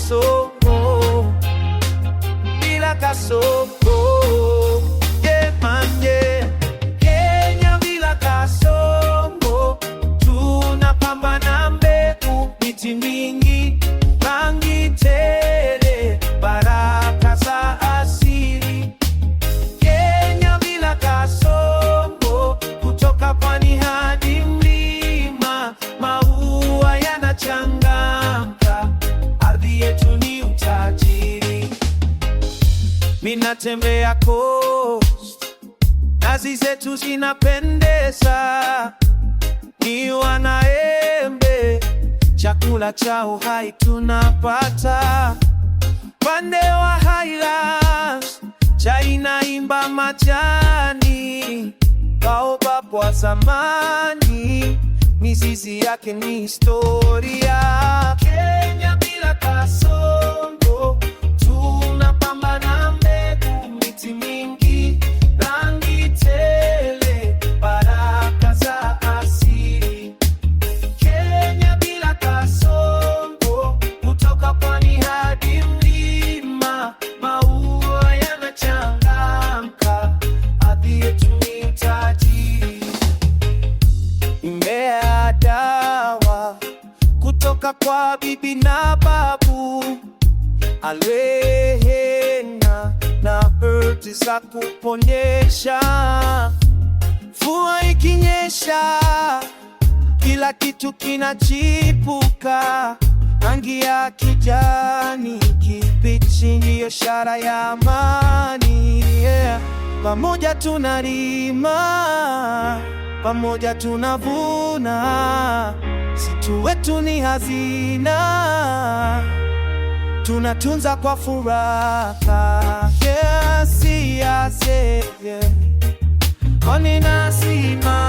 kasongo, bila kasongo. Yeah man, yeah. Kenya bila kasongo, tunapambana mbegu, miti mingi, rangi tele, baraka za asili. Kenya bila kasongo, kutoka pwani hadi mlima, maua yanachangamka, ardhi yetu ni utajiri. Minatembea coast, nazi zetu zinapendeza, miwa na embe, chakula cha uhai tunapata. Pande wa Highlands, chai inaimba majani, baobab wa zamani, mizizi yake ni historia. Kenya bila kasongo, tunapambana mbegu, miti mingi, rangi tele, baraka za asili. Kenya bila kasongo, kutoka pwani hadi mlima, maua yanachangamka, ardhi yetu ni utajiri. Mimea dawa kutoka kwa bibi na babu, alwehena na herbs za kuponyesha. Mvua ikinyesha, kila kitu kinachipuka, rangi ya kijani kibichi ndiyo ishara ya amani. Yeah. Pamoja tunalima, pamoja tunavuna, msitu wetu ni hazina, tunatunza kwa furaha. Yeah, siasa, yeah. Oni nasima